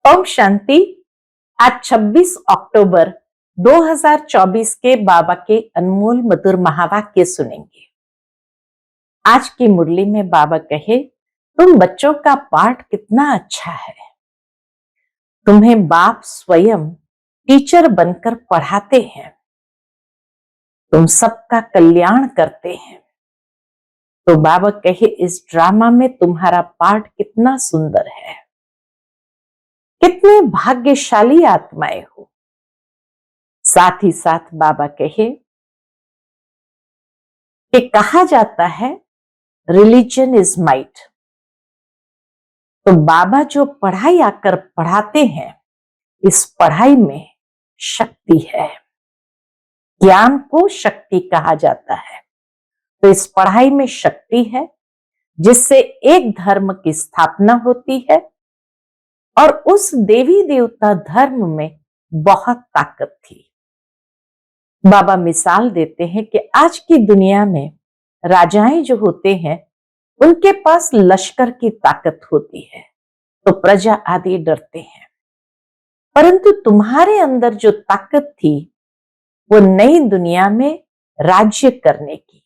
ओम शांति। आज 26 अक्टूबर 2024 के बाबा के अनमोल मधुर महावाक्य सुनेंगे। आज की मुरली में बाबा कहे, तुम बच्चों का पाठ कितना अच्छा है। तुम्हें बाप स्वयं टीचर बनकर पढ़ाते हैं। तुम सबका कल्याण करते हैं। तो बाबा कहे, इस ड्रामा में तुम्हारा पाठ कितना सुंदर है। कितने भाग्यशाली आत्माएं हो। साथ ही साथ बाबा कहे कि कहा जाता है रिलीजन इज माइट। तो बाबा जो पढ़ाई आकर पढ़ाते हैं, इस पढ़ाई में शक्ति है। ज्ञान को शक्ति कहा जाता है। तो इस पढ़ाई में शक्ति है, जिससे एक धर्म की स्थापना होती है और उस देवी देवता धर्म में बहुत ताकत थी। बाबा मिसाल देते हैं कि आज की दुनिया में राजाएं जो होते हैं, उनके पास लश्कर की ताकत होती है, तो प्रजा आदि डरते हैं। परंतु तुम्हारे अंदर जो ताकत थी, वो नई दुनिया में राज्य करने की।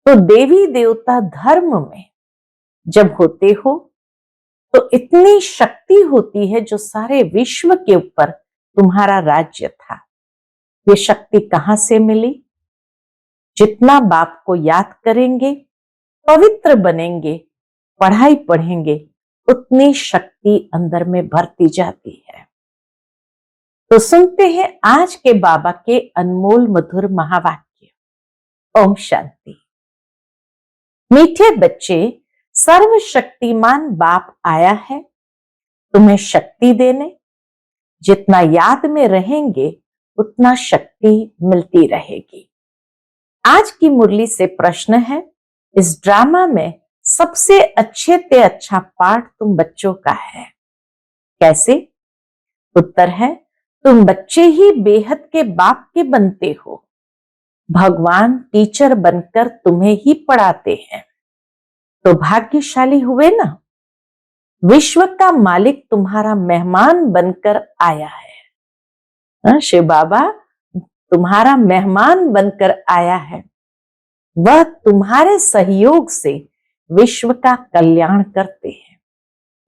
तो देवी देवता धर्म में जब होते हो, तो इतनी शक्ति होती है जो सारे विश्व के ऊपर तुम्हारा राज्य था। ये शक्ति कहां से मिली? जितना बाप को याद करेंगे, पवित्र बनेंगे, पढ़ाई पढ़ेंगे, उतनी शक्ति अंदर में भरती जाती है। तो सुनते हैं आज के बाबा के अनमोल मधुर महावाक्य। ओम शांति। मीठे बच्चे, सर्वशक्तिमान बाप आया है तुम्हें शक्ति देने। जितना याद में रहेंगे, उतना शक्ति मिलती रहेगी। आज की मुरली से प्रश्न है, इस ड्रामा में सबसे अच्छे से अच्छा पाठ तुम बच्चों का है। कैसे? उत्तर है, तुम बच्चे ही बेहद के बाप के बनते हो। भगवान टीचर बनकर तुम्हें ही पढ़ाते हैं, तो भाग्यशाली हुए ना। विश्व का मालिक तुम्हारा मेहमान बनकर आया है। शिव बाबा तुम्हारा मेहमान बनकर आया है। वह तुम्हारे सहयोग से विश्व का कल्याण करते हैं।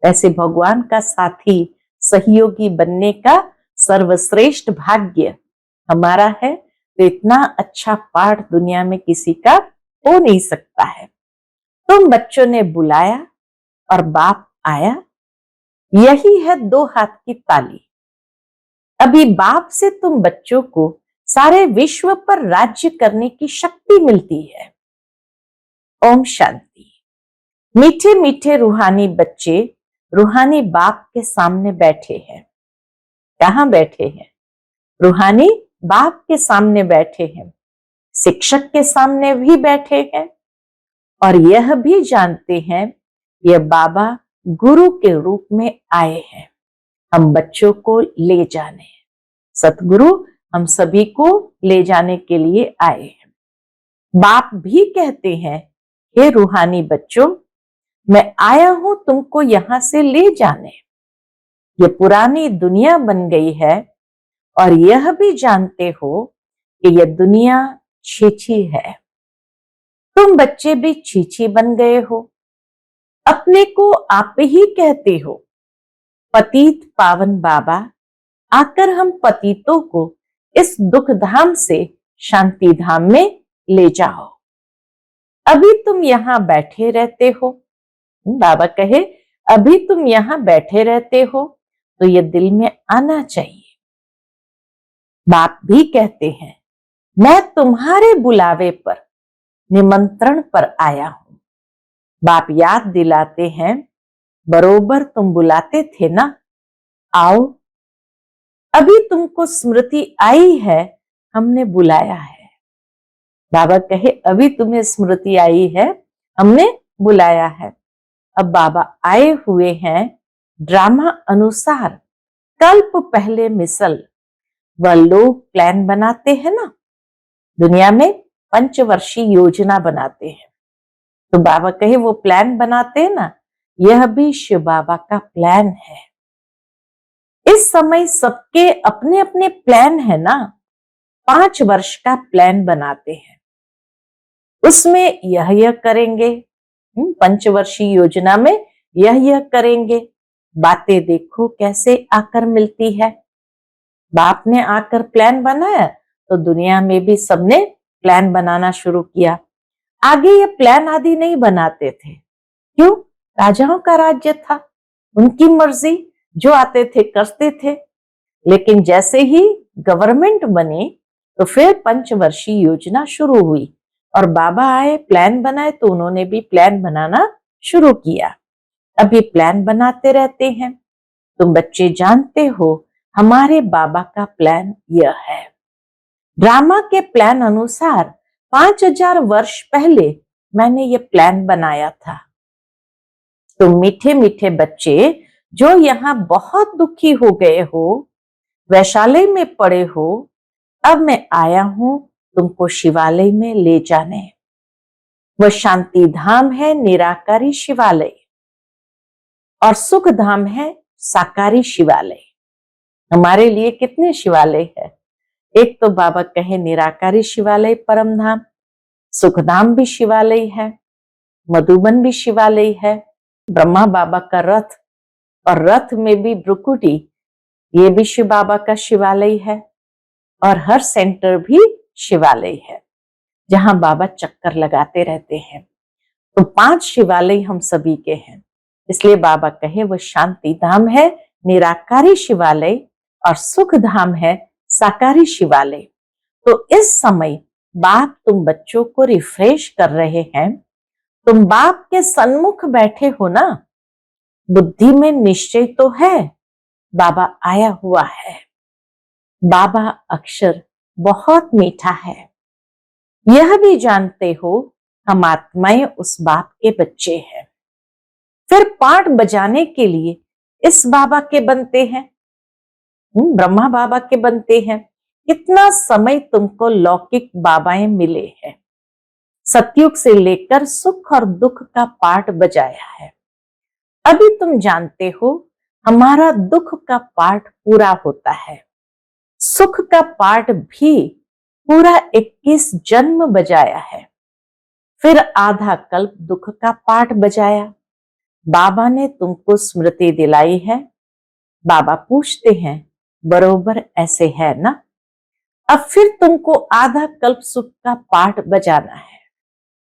ऐसे भगवान का साथी सहयोगी बनने का सर्वश्रेष्ठ भाग्य हमारा है। तो इतना अच्छा पाठ दुनिया में किसी का हो नहीं सकता है। तुम बच्चों ने बुलाया और बाप आया। यही है दो हाथ की ताली। अभी बाप से तुम बच्चों को सारे विश्व पर राज्य करने की शक्ति मिलती है। ओम शांति। मीठे मीठे रूहानी बच्चे रूहानी बाप के सामने बैठे हैं। कहां बैठे हैं? रूहानी बाप के सामने बैठे हैं। शिक्षक के सामने भी बैठे हैं और यह भी जानते हैं यह बाबा गुरु के रूप में आए हैं हम बच्चों को ले जाने। सतगुरु हम सभी को ले जाने के लिए आए हैं। बाप भी कहते हैं, हे रूहानी बच्चों, मैं आया हूं तुमको यहां से ले जाने। ये पुरानी दुनिया बन गई है और यह भी जानते हो कि यह दुनिया छीछी है। तुम बच्चे भी छीछी बन गए हो। अपने को आप ही कहते हो पतित पावन बाबा, आकर हम पतितों को इस दुख धाम से शांति धाम में ले जाओ। अभी तुम यहां बैठे रहते हो। बाबा कहे, अभी तुम यहां बैठे रहते हो, तो ये दिल में आना चाहिए। बाप भी कहते हैं, मैं तुम्हारे बुलावे पर, निमंत्रण पर आया हूं। बाप याद दिलाते हैं, बरोबर तुम बुलाते थे ना, आओ। अभी तुमको स्मृति आई है, हमने बुलाया है। बाबा कहे, अभी तुम्हें स्मृति आई है, हमने बुलाया है। अब बाबा आए हुए हैं ड्रामा अनुसार। कल्प पहले मिसल वह लोग प्लान बनाते हैं ना, दुनिया में पंचवर्षीय योजना बनाते हैं। तो बाबा कहे, वो प्लान बनाते हैं ना, यह भी शिव बाबा का प्लान है। इस समय सबके अपने अपने प्लान है ना, 5 वर्ष का प्लान बनाते हैं, उसमें यह करेंगे, पंचवर्षीय योजना में यह करेंगे। बातें देखो कैसे आकर मिलती है। बाप ने आकर प्लान बनाया तो दुनिया में भी सबने प्लान बनाना शुरू किया। आगे ये प्लान आदि नहीं बनाते थे, क्यों? राजाओं का राज्य था, उनकी मर्जी, जो आते थे करते थे। लेकिन जैसे ही गवर्नमेंट बनी तो फिर पंचवर्षीय योजना शुरू हुई और बाबा आए, प्लान बनाए, तो उन्होंने भी प्लान बनाना शुरू किया। अब ये प्लान बनाते रहते हैं। तुम बच्चे जानते हो हमारे बाबा का प्लान यह है। ड्रामा के प्लान अनुसार 5000 वर्ष पहले मैंने ये प्लान बनाया था। तुम मीठे मीठे बच्चे जो यहाँ बहुत दुखी हो गए हो, वैशाली में पड़े हो, अब मैं आया हूं तुमको शिवालय में ले जाने। वह शांति धाम है निराकारी शिवालय और सुख धाम है साकारी शिवालय। हमारे लिए कितने शिवालय है? एक तो बाबा कहे निराकारी शिवालय परम धाम, सुखधाम भी शिवालय है, मधुबन भी शिवालय है, ब्रह्मा बाबा का रथ और रथ में भी ब्रुकुटी, ये भी शिव बाबा का शिवालय है और हर सेंटर भी शिवालय है जहां बाबा चक्कर लगाते रहते हैं। तो 5 शिवालय हम सभी के हैं, इसलिए बाबा कहे वो शांति धाम है निराकारी शिवालय और सुख धाम है साकारी शिवालय। तो इस समय बाप तुम बच्चों को रिफ्रेश कर रहे हैं। तुम बाप के सन्मुख बैठे हो ना, बुद्धि में निश्चय तो है बाबा आया हुआ है। बाबा अक्षर बहुत मीठा है, यह भी जानते हो हम आत्माएं उस बाप के बच्चे हैं। फिर पाठ बजाने के लिए इस बाबा के बनते हैं, ब्रह्मा बाबा के बनते हैं। कितना समय तुमको लौकिक बाबाएं मिले हैं, सतयुग से लेकर सुख और दुख का पाठ बजाया है। अभी तुम जानते हो हमारा दुख का पाठ पूरा होता है, सुख का पाठ भी पूरा 21 जन्म बजाया है। फिर आधा कल्प दुख का पाठ बजाया। बाबा ने तुमको स्मृति दिलाई है। बाबा पूछते हैं बरोबर ऐसे है ना? अब फिर तुमको आधा कल्प सुख का पाठ बजाना है।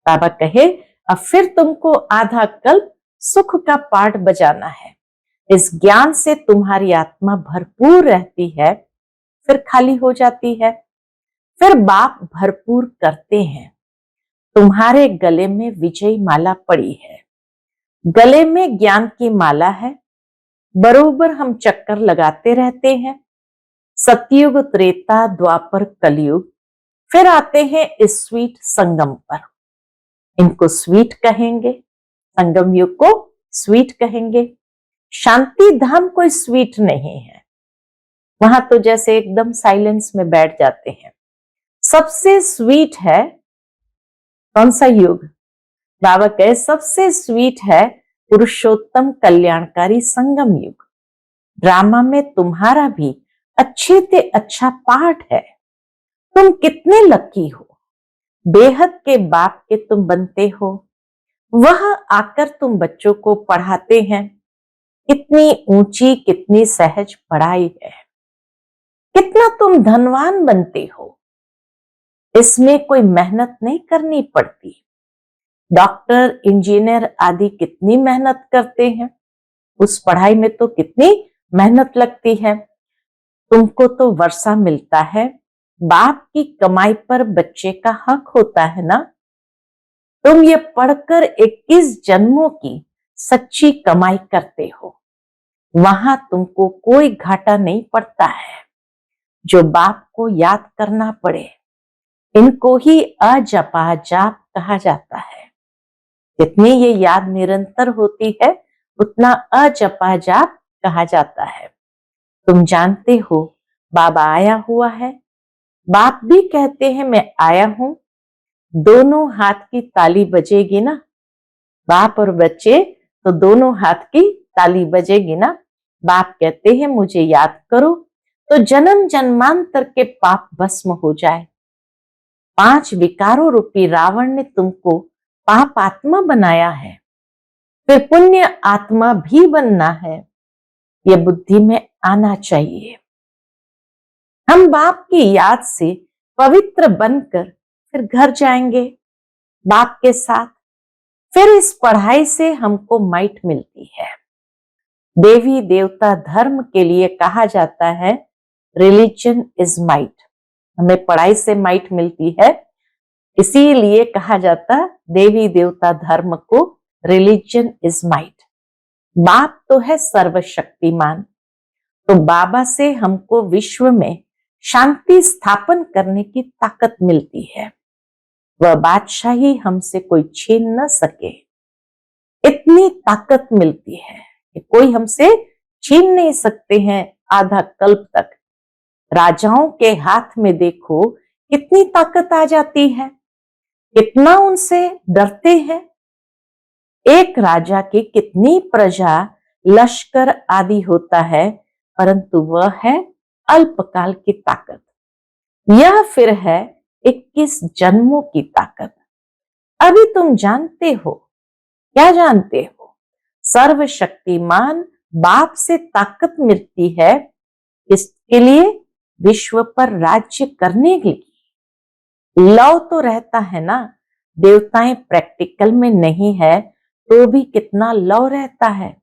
बाबा कहे अब फिर तुमको आधा कल्प सुख का पाठ बजाना है। इस ज्ञान से तुम्हारी आत्मा भरपूर रहती है, फिर खाली हो जाती है। फिर बाप भरपूर करते हैं। तुम्हारे गले में विजय माला पड़ी है, गले में ज्ञान की माला है। बरोबर हम चक्कर लगाते रहते हैं, सतयुग त्रेता द्वापर कलयुग, फिर आते हैं इस स्वीट संगम पर। इनको स्वीट कहेंगे, संगम युग को स्वीट कहेंगे। शांति धाम कोई स्वीट नहीं है, वहां तो जैसे एकदम साइलेंस में बैठ जाते हैं। सबसे स्वीट है कौन सा युग? बाबा कहे सबसे स्वीट है पुरुषोत्तम कल्याणकारी संगम युग। ड्रामा में तुम्हारा भी अच्छे से अच्छा पार्ट है। तुम कितने लकी हो, बेहद के बाप के तुम बनते हो। वह आकर तुम बच्चों को पढ़ाते हैं। कितनी ऊंची कितनी सहज पढ़ाई है, कितना तुम धनवान बनते हो। इसमें कोई मेहनत नहीं करनी पड़ती। डॉक्टर इंजीनियर आदि कितनी मेहनत करते हैं, उस पढ़ाई में तो कितनी मेहनत लगती है। तुमको तो वर्षा मिलता है, बाप की कमाई पर बच्चे का हक होता है ना। तुम ये पढ़कर 21 जन्मों की सच्ची कमाई करते हो, वहां तुमको कोई घाटा नहीं पड़ता है। जो बाप को याद करना पड़े, इनको ही अजपा जाप कहा जाता है। जितनी ये याद निरंतर होती है उतना अजपा जाप कहा जाता है। तुम जानते हो बाबा आया हुआ है। बाप भी कहते हैं मैं आया हूं। दोनों हाथ की ताली बजेगी ना, बाप और बच्चे तो दोनों हाथ की ताली बजेगी ना। बाप कहते हैं मुझे याद करो तो जन्म जन्मांतर के पाप भस्म हो जाए। 5 विकारों रूपी रावण ने तुमको पाप आत्मा बनाया है, फिर पुण्य आत्मा भी बनना है, ये बुद्धि में आना चाहिए। हम बाप की याद से पवित्र बनकर फिर घर जाएंगे बाप के साथ। फिर इस पढ़ाई से हमको माइट मिलती है। देवी देवता धर्म के लिए कहा जाता है रिलीजन इज माइट। हमें पढ़ाई से माइट मिलती है, इसीलिए कहा जाता देवी देवता धर्म को रिलीजन इज माइट। बाप तो है सर्वशक्तिमान, तो बाबा से हमको विश्व में शांति स्थापन करने की ताकत मिलती है। वह बादशाही हमसे कोई छीन न सके, इतनी ताकत मिलती है कि कोई हमसे छीन नहीं सकते हैं आधा कल्प तक। राजाओं के हाथ में देखो कितनी ताकत आ जाती है, कितना उनसे डरते हैं। एक राजा की कितनी प्रजा, लश्कर आदि होता है, परंतु वह है अल्पकाल की ताकत। यह फिर है 21 जन्मों की ताकत। अभी तुम जानते हो, क्या जानते हो? सर्वशक्तिमान बाप से ताकत मिलती है, इसके लिए विश्व पर राज्य करने के लिए। लव तो रहता है ना, देवताएं प्रैक्टिकल में नहीं है तो भी कितना लव रहता है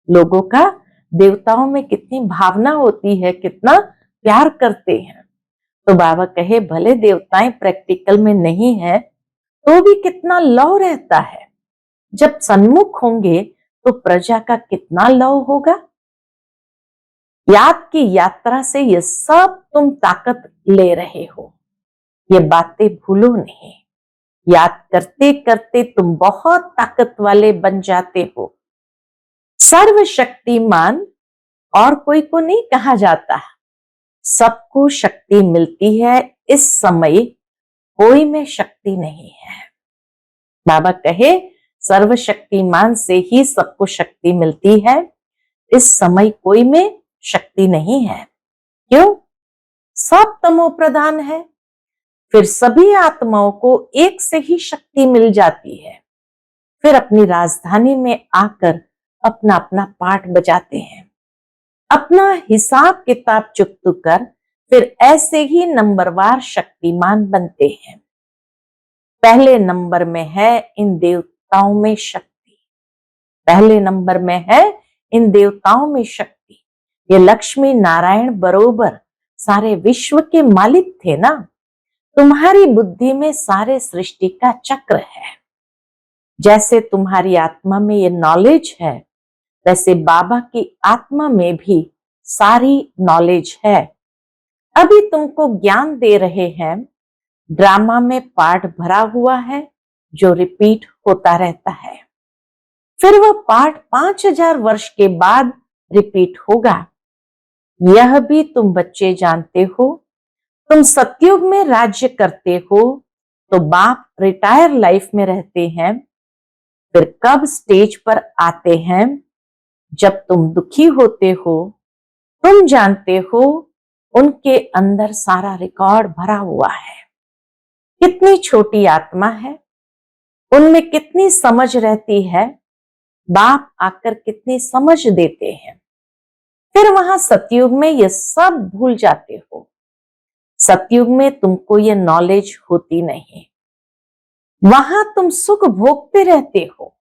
लोगों का। देवताओं में कितनी भावना होती है, कितना प्यार करते हैं। तो बाबा कहे भले देवताएं प्रैक्टिकल में नहीं है तो भी कितना लव रहता है। जब सन्मुख होंगे तो प्रजा का कितना लव होगा। याद की यात्रा से ये सब तुम ताकत ले रहे हो, ये बातें भूलो नहीं। याद करते करते तुम बहुत ताकत वाले बन जाते हो। सर्वशक्तिमान और कोई को नहीं कहा जाता, सबको शक्ति मिलती है। इस समय कोई में शक्ति नहीं है। बाबा कहे सर्वशक्तिमान से ही सबको शक्ति मिलती है, इस समय कोई में शक्ति नहीं है। क्यों? सब तमो प्रधान है। फिर सभी आत्माओं को एक से ही शक्ति मिल जाती है, फिर अपनी राजधानी में आकर अपना अपना पाठ बजाते हैं, अपना हिसाब किताब चुकता कर फिर ऐसे ही नंबरवार शक्तिमान बनते हैं। पहले नंबर में है इन देवताओं में शक्ति, पहले नंबर में है इन देवताओं में शक्ति। ये लक्ष्मी नारायण बरोबर सारे विश्व के मालिक थे ना। तुम्हारी बुद्धि में सारे सृष्टि का चक्र है। जैसे तुम्हारी आत्मा में ये नॉलेज है, वैसे बाबा की आत्मा में भी सारी नॉलेज है। अभी तुमको ज्ञान दे रहे हैं, ड्रामा में पार्ट भरा हुआ है जो रिपीट होता रहता है। फिर वह पार्ट 5000 वर्ष के बाद रिपीट होगा। यह भी तुम बच्चे जानते हो। तुम सतयुग में राज्य करते हो तो बाप रिटायर लाइफ में रहते हैं। फिर कब स्टेज पर आते हैं? जब तुम दुखी होते हो। तुम जानते हो उनके अंदर सारा रिकॉर्ड भरा हुआ है। कितनी छोटी आत्मा है, उनमें कितनी समझ रहती है। बाप आकर कितनी समझ देते हैं। फिर वहां सतयुग में ये सब भूल जाते हो। सतयुग में तुमको ये नॉलेज होती नहीं, वहां तुम सुख भोगते रहते हो।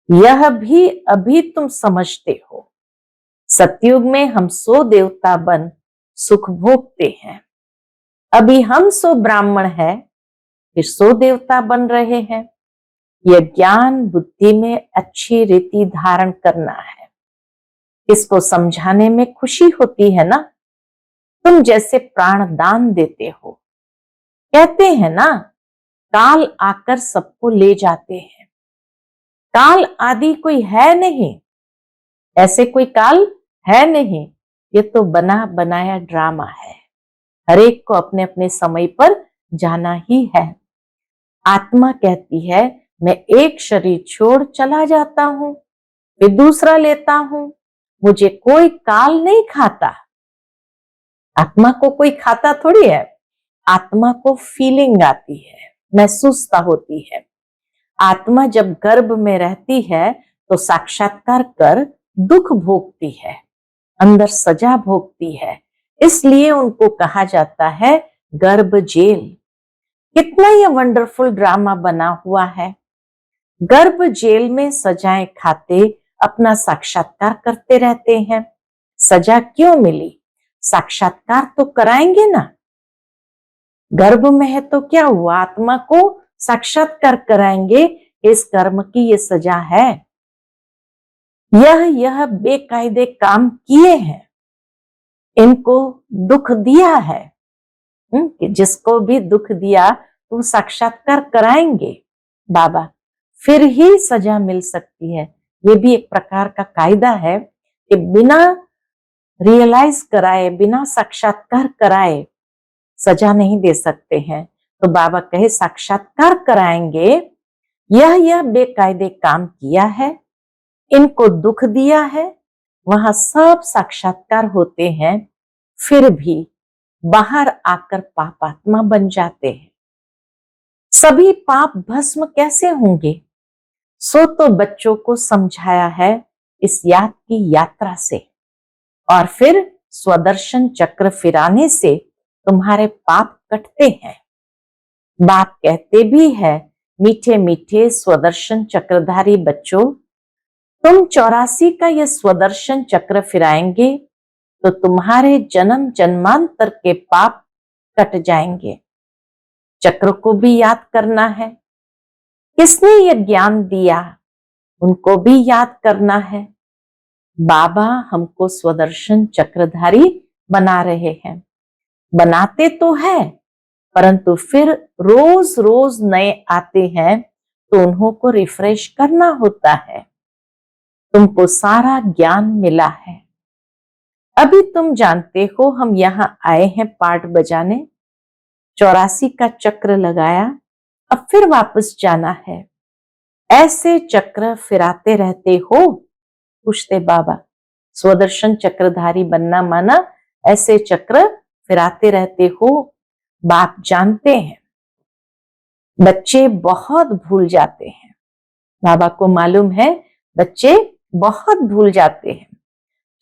यह भी अभी तुम समझते हो। सतयुग में हम 100 देवता बन सुख भोगते हैं। अभी हम 100 ब्राह्मण है, फिर 100 देवता बन रहे हैं। यह ज्ञान बुद्धि में अच्छी रीति धारण करना है। इसको समझाने में खुशी होती है ना। तुम जैसे प्राण दान देते हो, कहते हैं ना काल आकर सबको ले जाते हैं। काल आदि कोई है नहीं, ऐसे कोई काल है नहीं। ये तो बना बनाया ड्रामा है। हरेक को अपने अपने समय पर जाना ही है। आत्मा कहती है मैं एक शरीर छोड़ चला जाता हूं, फिर दूसरा लेता हूं, मुझे कोई काल नहीं खाता। आत्मा को कोई खाता थोड़ी है, आत्मा को फीलिंग आती है, महसूसता होती है। आत्मा जब गर्भ में रहती है तो साक्षात्कार कर दुख भोगती है, अंदर सजा भोगती है, इसलिए उनको कहा जाता है गर्भ जेल। कितना ये वंडरफुल ड्रामा बना हुआ है। गर्भ जेल में सजाएं खाते अपना साक्षात्कार करते रहते हैं। सजा क्यों मिली? साक्षात्कार तो कराएंगे ना। गर्भ में है तो क्या हुआ, आत्मा को साक्षात्कार कराएंगे, इस कर्म की ये सजा है। यह बेकायदे काम किए हैं, इनको दुख दिया है। कि जिसको भी दुख दिया तो साक्षात्कार कराएंगे बाबा, फिर ही सजा मिल सकती है। ये भी एक प्रकार का कायदा है कि बिना रियलाइज कराए, बिना साक्षात्कार कराए सजा नहीं दे सकते हैं। तो बाबा कहे साक्षात्कार कराएंगे, यह बेकायदे काम किया है, इनको दुख दिया है, वहां सब साक्षात्कार होते हैं, फिर भी बाहर आकर पापात्मा बन जाते हैं। सभी पाप भस्म कैसे होंगे? सो तो बच्चों को समझाया है इस याद की यात्रा से, और फिर स्वदर्शन चक्र फिराने से तुम्हारे पाप कटते हैं। बाप कहते भी है, मीठे मीठे स्वदर्शन चक्रधारी बच्चों, तुम 84 का यह स्वदर्शन चक्र फिराएंगे तो तुम्हारे जन्म जन्मांतर के पाप कट जाएंगे। चक्र को भी याद करना है। किसने यह ज्ञान दिया, उनको भी याद करना है। बाबा हमको स्वदर्शन चक्रधारी बना रहे हैं, बनाते तो है, परंतु फिर रोज रोज नए आते हैं तो उन्हों को रिफ्रेश करना होता है। तुमको सारा ज्ञान मिला है, अभी तुम जानते हो हम यहां आए हैं पार्ट बजाने। 84 का चक्र लगाया, अब फिर वापस जाना है। ऐसे चक्र फिराते रहते हो? पूछते बाबा। स्वदर्शन चक्रधारी बनना माना ऐसे चक्र फिराते रहते हो। बाप जानते हैं बच्चे बहुत भूल जाते हैं, बाबा को मालूम है बच्चे बहुत भूल जाते हैं।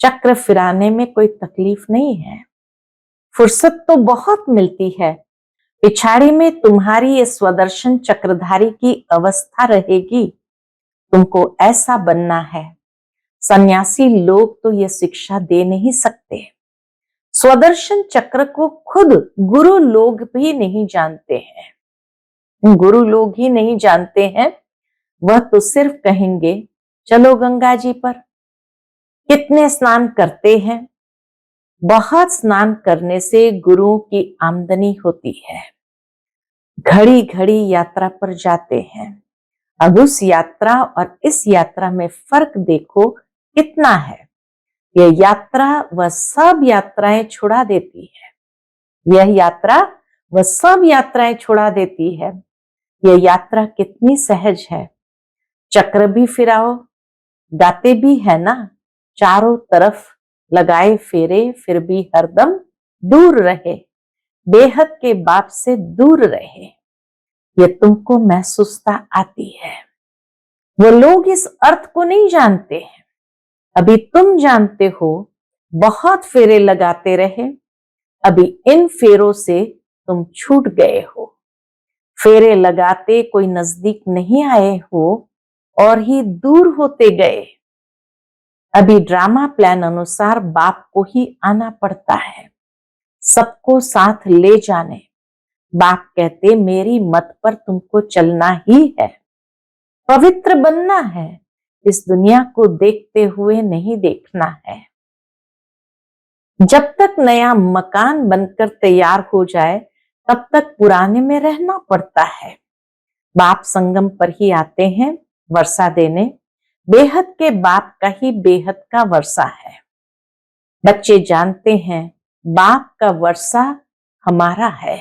चक्र फिराने में कोई तकलीफ नहीं है, फुर्सत तो बहुत मिलती है। पिछाड़ी में तुम्हारी ये स्वदर्शन चक्रधारी की अवस्था रहेगी, तुमको ऐसा बनना है। सन्यासी लोग तो ये शिक्षा दे नहीं सकते। स्वदर्शन चक्र को खुद गुरु लोग भी नहीं जानते हैं, गुरु लोग ही नहीं जानते हैं। वह तो सिर्फ कहेंगे चलो गंगा जी पर। कितने स्नान करते हैं, बहुत स्नान करने से गुरुओं की आमदनी होती है। घड़ी घड़ी यात्रा पर जाते हैं, अब उस यात्रा और इस यात्रा में फर्क देखो कितना है। यह यात्रा वह सब यात्राएं छुड़ा देती है, यह यात्रा वह सब यात्राएं छुड़ा देती है। यह यात्रा कितनी सहज है। चक्र भी फिराओ, गाते भी है ना, चारों तरफ लगाए फेरे फिर भी हरदम दूर रहे, बेहद के बाप से दूर रहे। ये तुमको महसूसता आती है। वो लोग इस अर्थ को नहीं जानते हैं, अभी तुम जानते हो। बहुत फेरे लगाते रहे, अभी इन फेरों से तुम छूट गए हो। फेरे लगाते कोई नजदीक नहीं आए हो और ही दूर होते गए। अभी ड्रामा प्लान अनुसार बाप को ही आना पड़ता है, सबको साथ ले जाने। बाप कहते मेरी मत पर तुमको चलना ही है, पवित्र बनना है, इस दुनिया को देखते हुए नहीं देखना है। जब तक नया मकान बनकर तैयार हो जाए तब तक पुराने में रहना पड़ता है। बाप संगम पर ही आते हैं वर्षा देने, बेहद के बाप का ही बेहद का वर्षा है। बच्चे जानते हैं बाप का वर्षा हमारा है,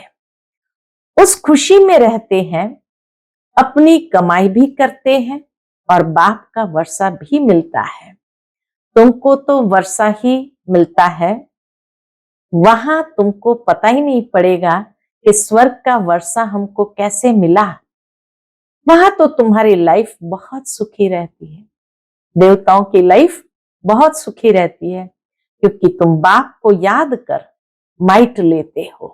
उस खुशी में रहते हैं, अपनी कमाई भी करते हैं और बाप का वर्षा भी मिलता है। तुमको तो वर्षा ही मिलता है, वहां तुमको पता ही नहीं पड़ेगा कि स्वर्ग का वर्षा हमको कैसे मिला। वहां तो तुम्हारी लाइफ बहुत सुखी रहती है, देवताओं की लाइफ बहुत सुखी रहती है, क्योंकि तुम बाप को याद कर माइट लेते हो।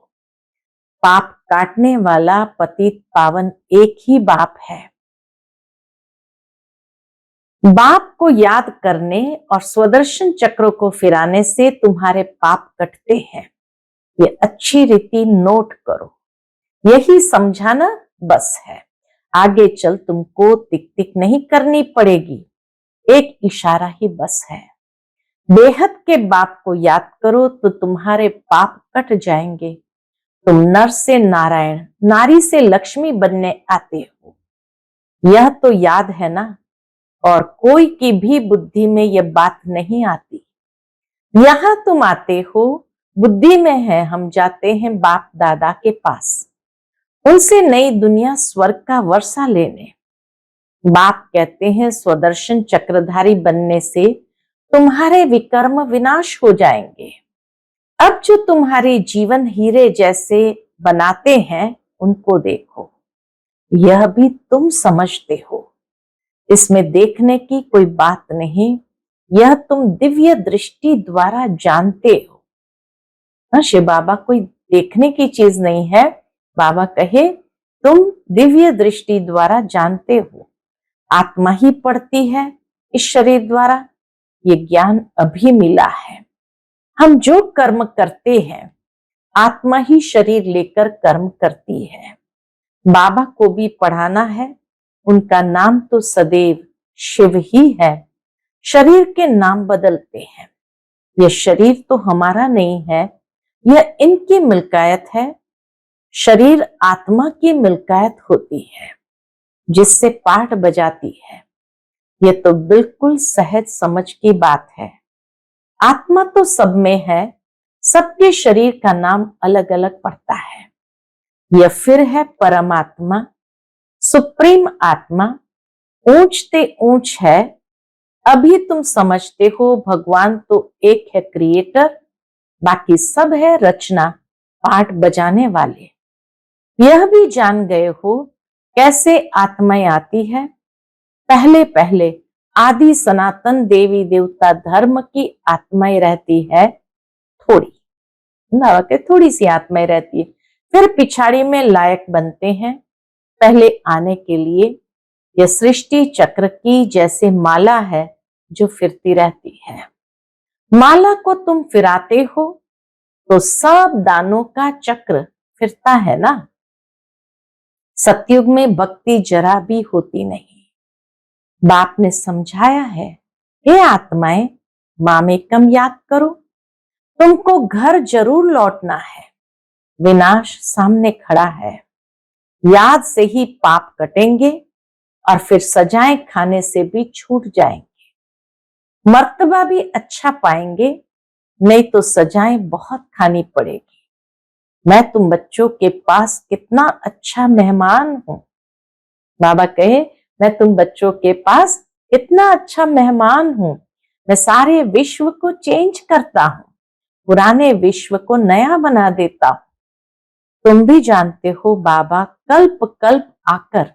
पाप काटने वाला पतित पावन एक ही बाप है। बाप को याद करने और स्वदर्शन चक्र को फिराने से तुम्हारे पाप कटते हैं। ये अच्छी रीति नोट करो, यही समझाना बस है। आगे चल तुमको टिक टिक नहीं करनी पड़ेगी, एक इशारा ही बस है। बेहद के बाप को याद करो तो तुम्हारे पाप कट जाएंगे। तुम नर से नारायण, नारी से लक्ष्मी बनने आते हो, यह तो याद है ना। और कोई की भी बुद्धि में यह बात नहीं आती। यहां तुम आते हो, बुद्धि में है हम जाते हैं बाप दादा के पास, उनसे नई दुनिया स्वर्ग का वर्षा लेने। बाप कहते हैं स्वदर्शन चक्रधारी बनने से तुम्हारे विकर्म विनाश हो जाएंगे। अब जो तुम्हारे जीवन हीरे जैसे बनाते हैं उनको देखो, यह भी तुम समझते हो, इसमें देखने की कोई बात नहीं, यह तुम दिव्य दृष्टि द्वारा जानते हो। शिव बाबा कोई देखने की चीज नहीं है, बाबा कहे तुम दिव्य दृष्टि द्वारा जानते हो। आत्मा ही पढ़ती है इस शरीर द्वारा, ये ज्ञान अभी मिला है। हम जो कर्म करते हैं आत्मा ही शरीर लेकर कर्म करती है। बाबा को भी पढ़ाना है, उनका नाम तो सदैव शिव ही है। शरीर के नाम बदलते हैं, यह शरीर तो हमारा नहीं है, यह इनकी मिल्कायत है। शरीर आत्मा की मिल्कायत होती है जिससे पाठ बजाती है। यह तो बिल्कुल सहज समझ की बात है। आत्मा तो सब में है, सबके शरीर का नाम अलग अलग पड़ता है। यह फिर है परमात्मा, सुप्रीम आत्मा, ऊंचते ऊंच है। अभी तुम समझते हो भगवान तो एक है क्रिएटर, बाकी सब है रचना, पाठ बजाने वाले। यह भी जान गए हो कैसे आत्माएं आती है। पहले पहले आदि सनातन देवी देवता धर्म की आत्माएं रहती है, थोड़ी सी आत्माएं रहती है, फिर पिछाड़ी में लायक बनते हैं पहले आने के लिए। यह सृष्टि चक्र की जैसे माला है जो फिरती रहती है। माला को तुम फिराते हो तो सब दानों का चक्र फिरता है ना। सतयुग में भक्ति जरा भी होती नहीं। बाप ने समझाया है, हे आत्माएं मां में कम याद करो, तुमको घर जरूर लौटना है, विनाश सामने खड़ा है। याद से ही पाप कटेंगे और फिर सजाएं खाने से भी छूट जाएंगे। मर्तबा भी अच्छा पाएंगे, नहीं तो सजाएं बहुत खानी पड़ेगी। मैं तुम बच्चों के पास कितना अच्छा मेहमान हूं। बाबा कहे मैं तुम बच्चों के पास कितना अच्छा मेहमान हूं। मैं सारे विश्व को चेंज करता हूं, पुराने विश्व को नया बना देता हूं। तुम भी जानते हो बाबा कल्प कल्प आकर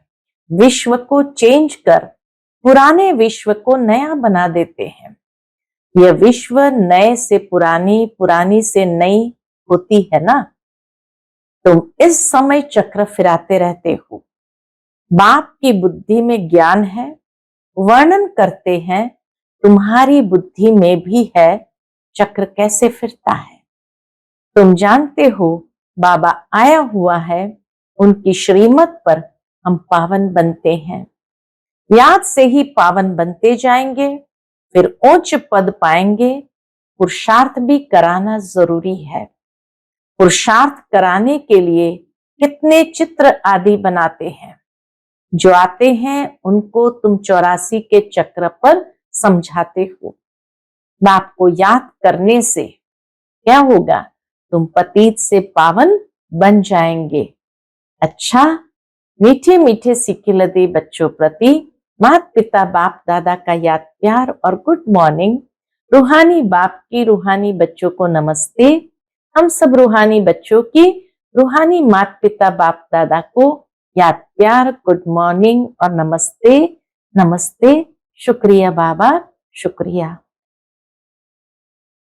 विश्व को चेंज कर पुराने विश्व को नया बना देते हैं। यह विश्व नए से पुरानी, पुरानी से नई होती है ना। तुम इस समय चक्र फिराते रहते हो। बाप की बुद्धि में ज्ञान है, वर्णन करते हैं तुम्हारी बुद्धि में भी है चक्र कैसे फिरता है। तुम जानते हो बाबा आया हुआ है, उनकी श्रीमत पर हम पावन बनते हैं। याद से ही पावन बनते जाएंगे, फिर उच्च पद पाएंगे। पुरुषार्थ भी कराना जरूरी है। पुरुषार्थ कराने के लिए कितने चित्र आदि बनाते हैं। जो आते हैं उनको तुम 84 के चक्र पर समझाते हो। बाप को याद करने से क्या होगा, तुम पतित से पावन बन जाएंगे। अच्छा, मीठे मीठे सिक्किलदे बच्चों प्रति माता पिता बाप दादा का याद प्यार और गुड मॉर्निंग। रूहानी बाप की रूहानी बच्चों को नमस्ते। हम सब रूहानी बच्चों की रूहानी माता पिता बाप दादा को याद प्यार गुड मॉर्निंग और नमस्ते नमस्ते। शुक्रिया बाबा, शुक्रिया।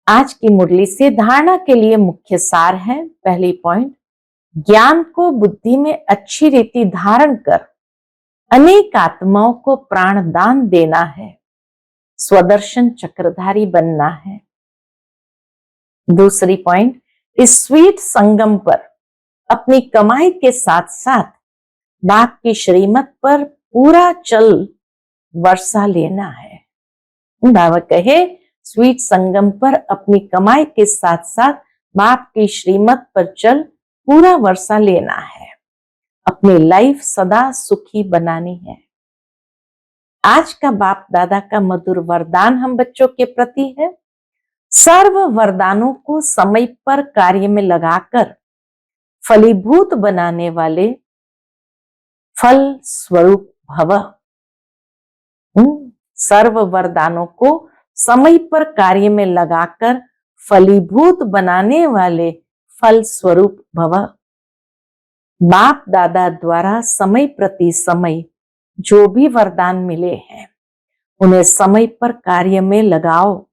आज की मुरली से धारणा के लिए मुख्य सार है। पहली पॉइंट, ज्ञान को बुद्धि में अच्छी रीति धारण कर अनेक आत्माओं को प्राणदान देना है, स्वदर्शन चक्रधारी बनना है। दूसरी पॉइंट, इस स्वीट संगम पर अपनी कमाई के साथ साथ बाप की श्रीमत पर पूरा चल वर्षा लेना है। बाबा कहे स्वीट संगम पर अपनी कमाई के साथ साथ बाप की श्रीमत पर चल पूरा वर्षा लेना है, अपनी लाइफ सदा सुखी बनानी है। आज का बाप दादा का मधुर वरदान हम बच्चों के प्रति है, सर्व वरदानों को समय पर कार्य में लगाकर फलीभूत बनाने वाले फल स्वरूप भव। सर्व वरदानों को समय पर कार्य में लगाकर फलीभूत बनाने वाले फल स्वरूप भव। बाप दादा द्वारा समय प्रति समय जो भी वरदान मिले हैं उन्हें समय पर कार्य में लगाओ।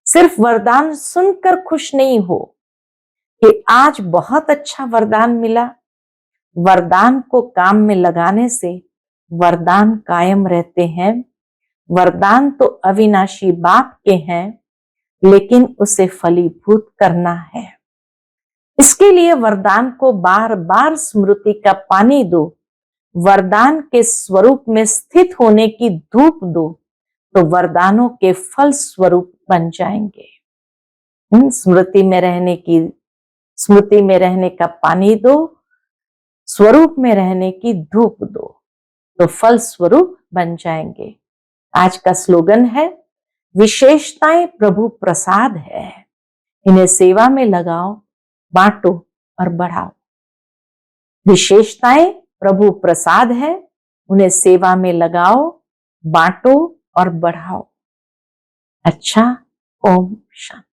सिर्फ वरदान सुनकर खुश नहीं हो कि आज बहुत अच्छा वरदान मिला। वरदान को काम में लगाने से वरदान कायम रहते हैं। वरदान तो अविनाशी बाप के हैं, लेकिन उसे फलीभूत करना है। इसके लिए वरदान को बार बार स्मृति का पानी दो, वरदान के स्वरूप में स्थित होने की धूप दो, तो वरदानों के फल स्वरूप बन जाएंगे। स्मृति में रहने का पानी दो, स्वरूप में रहने की धूप दो, तो फल स्वरूप बन जाएंगे। आज का स्लोगन है, विशेषताएं प्रभु प्रसाद है, इन्हें सेवा में लगाओ, बांटो और बढ़ाओ। विशेषताएं प्रभु प्रसाद है, उन्हें सेवा में लगाओ, बांटो और बढ़ाओ। अच्छा, ओम शांति।